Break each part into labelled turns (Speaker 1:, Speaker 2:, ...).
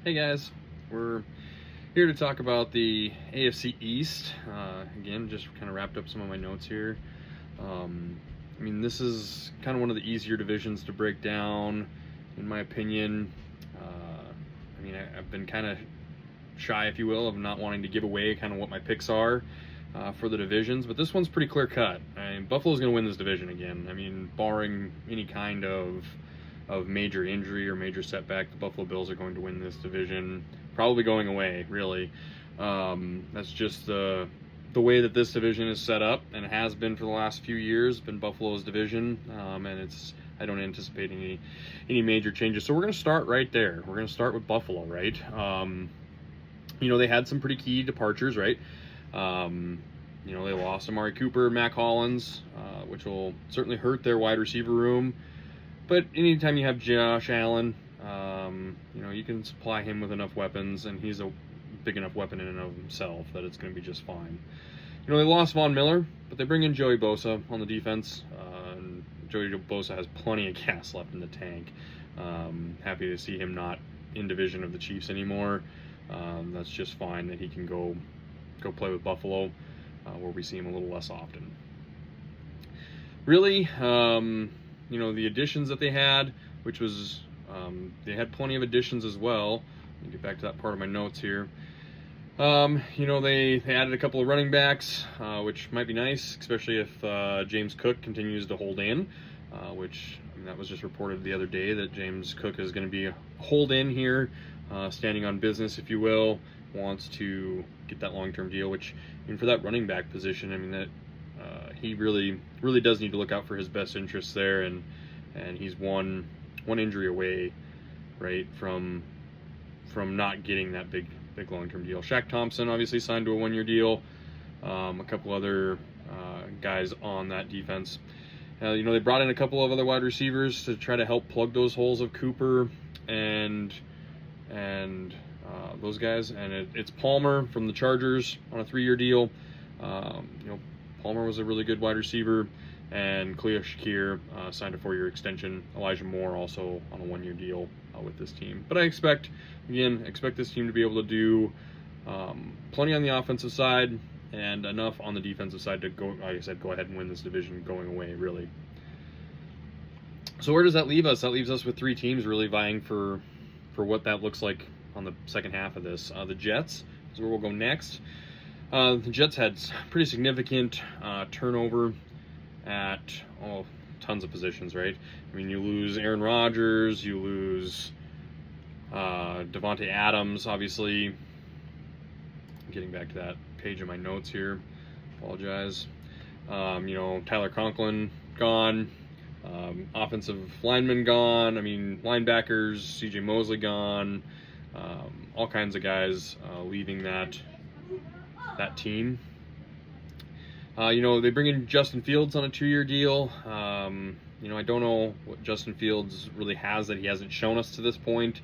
Speaker 1: Hey guys, we're here to talk about the AFC East. Again, just kind of wrapped up some of my notes here. This is kind of one of the easier divisions to break down, in my opinion. I've been kind of shy, if you will, of not wanting to give away kind of what my picks are for the divisions, but this one's pretty clear cut. Buffalo's going to win this division again. Barring any kind of major injury or major setback, the Buffalo Bills are going to win this division, probably going away, really. That's just the way that this division is set up, and it has been for the last few years, been Buffalo's division, and I don't anticipate any major changes. So we're going to start right there. We're going to start with Buffalo, right? They had some pretty key departures, right? They lost Amari Cooper, Mac Hollins, which will certainly hurt their wide receiver room. But anytime you have Josh Allen, you can supply him with enough weapons, and he's a big enough weapon in and of himself that it's going to be just fine. They lost Von Miller, but they bring in Joey Bosa on the defense. And Joey Bosa has plenty of gas left in the tank. Happy to see him not in division of the Chiefs anymore. That's just fine that he can go play with Buffalo, where we see him a little less often. Really, the additions that they had, which was, they had plenty of additions as well. Let me get back to that part of my notes here. They added a couple of running backs, which might be nice, especially if James Cook continues to hold in, that was just reported the other day that James Cook is going to be hold in here, standing on business, if you will, wants to get that long-term deal, which, for that running back position, he really does need to look out for his best interests there, and he's one injury away, right, from not getting that big long-term deal. Shaq Thompson obviously signed to a one-year deal. A couple other guys on that defense. They brought in a couple of other wide receivers to try to help plug those holes of Cooper and those guys. And it's Palmer from the Chargers on a 3-year deal. Palmer was a really good wide receiver, and Khalil Shakir signed a 4-year extension. Elijah Moore also on a 1-year deal with this team. But I expect this team to be able to do plenty on the offensive side and enough on the defensive side to go, like I said, go ahead and win this division going away, really. So where does that leave us? That leaves us with 3 teams really vying for what that looks like on the second half of this. The Jets is where we'll go next. The Jets had pretty significant turnover at tons of positions, right? You lose Aaron Rodgers, you lose Devontae Adams, obviously. Getting back to that page of my notes here, apologize. Tyler Conklin gone, offensive linemen gone. Linebackers, CJ Mosley gone. All kinds of guys leaving that team. They bring in Justin Fields on a 2-year deal. I don't know what Justin Fields really has that he hasn't shown us to this point.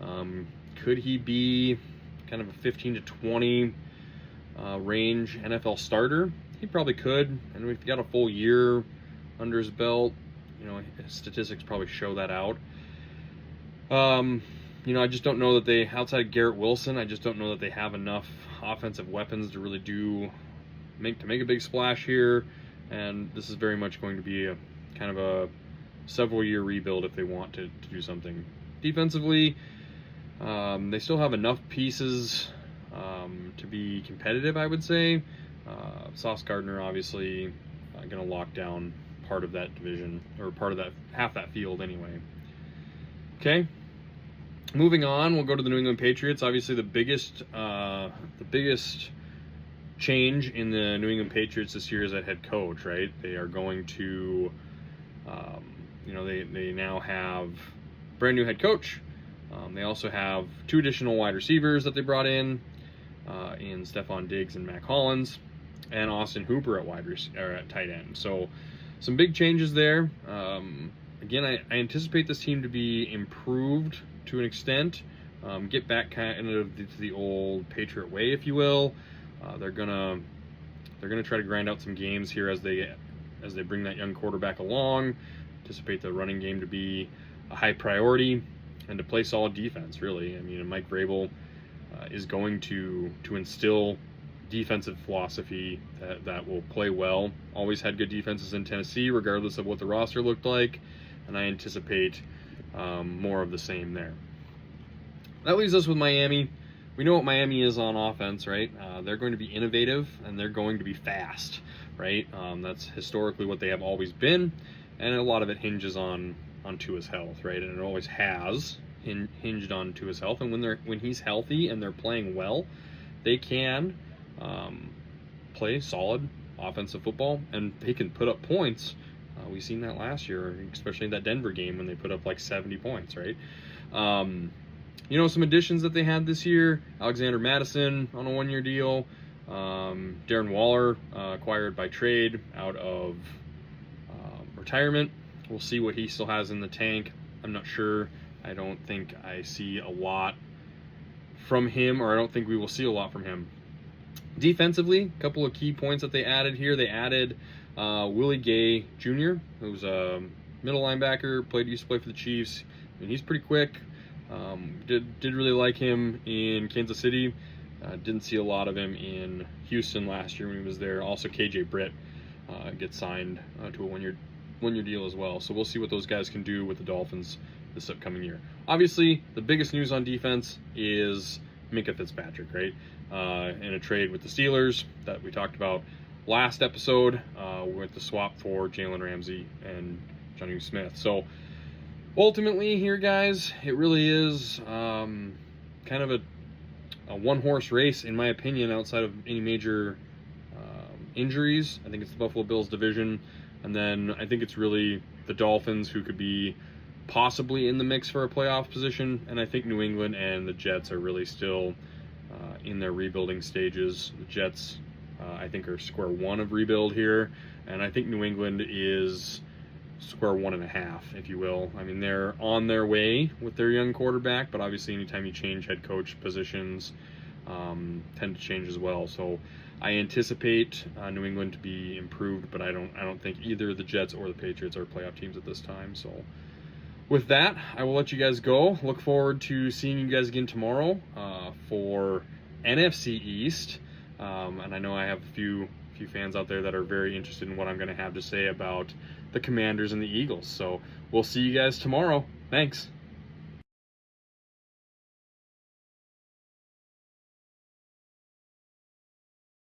Speaker 1: Could he be kind of a 15 to 20 range NFL starter? He probably could, and if he got a full year under his belt, his statistics probably show that out. I just don't know that they, outside of Garrett Wilson, I just don't know that they have enough offensive weapons to really make a big splash here, and this is very much going to be a kind of a several-year rebuild if they want to do something. Defensively, they still have enough pieces to be competitive, I would say. Sauce Gardner obviously going to lock down part of that division, or part of that half that field anyway. Okay. Moving on, we'll go to the New England Patriots. Obviously, the biggest change in the New England Patriots this year is at head coach, right? They are going to, they now have brand new head coach. They also have 2 additional wide receivers that they brought in Stephon Diggs and Mac Hollins, and Austin Hooper at tight end. So some big changes there. Again, I anticipate this team to be improved to an extent, get back kind of to the old Patriot way, if you will. They're gonna try to grind out some games here as they bring that young quarterback along. Anticipate the running game to be a high priority. to play solid defense, really. I mean, Mike Vrabel is going to instill defensive philosophy that will play well. Always had good defenses in Tennessee, regardless of what the roster looked like, and I anticipate more of the same there. That leaves us with Miami. We know what Miami is on offense, right? They're going to be innovative, and they're going to be fast, right? That's historically what they have always been, and a lot of it hinges on Tua's health, right? And it always has hinged on Tua's health. And when he's healthy and they're playing well, they can play solid offensive football, and they can put up points. We've seen that last year, especially in that Denver game when they put up like 70 points, right? Some additions that they had this year: Alexander Madison on a 1-year deal, Darren Waller acquired by trade out of retirement. We'll see what he still has in the tank. I'm not sure. I don't think I see a lot from him, or I don't think we will see a lot from him. Defensively, a couple of key points that they added here. They added Willie Gay Jr., who's a middle linebacker, used to play for the Chiefs, and he's pretty quick. Did really like him in Kansas City. Didn't see a lot of him in Houston last year when he was there. Also, KJ Britt gets signed to a one-year deal as well. So we'll see what those guys can do with the Dolphins this upcoming year. Obviously, the biggest news on defense is Minkah Fitzpatrick, right? In a trade with the Steelers that we talked about last episode, with the swap for Jalen Ramsey and Jonnu Smith. So ultimately here, guys, it really is kind of a one-horse race, in my opinion, outside of any major injuries. I think it's the Buffalo Bills division, and then I think it's really the Dolphins who could be possibly in the mix for a playoff position, and I think New England and the Jets are really still in their rebuilding stages. The Jets, I think, are square one of rebuild here, and I think New England is square 1.5, if you will. I mean, they're on their way with their young quarterback, but obviously anytime you change head coach positions, tend to change as well. So I anticipate New England to be improved, but I don't think either the Jets or the Patriots are playoff teams at this time. So with that, I will let you guys go. Look forward to seeing you guys again tomorrow for NFC East. And I know I have a few fans out there that are very interested in what I'm going to have to say about the Commanders and the Eagles. So we'll see you guys tomorrow. Thanks.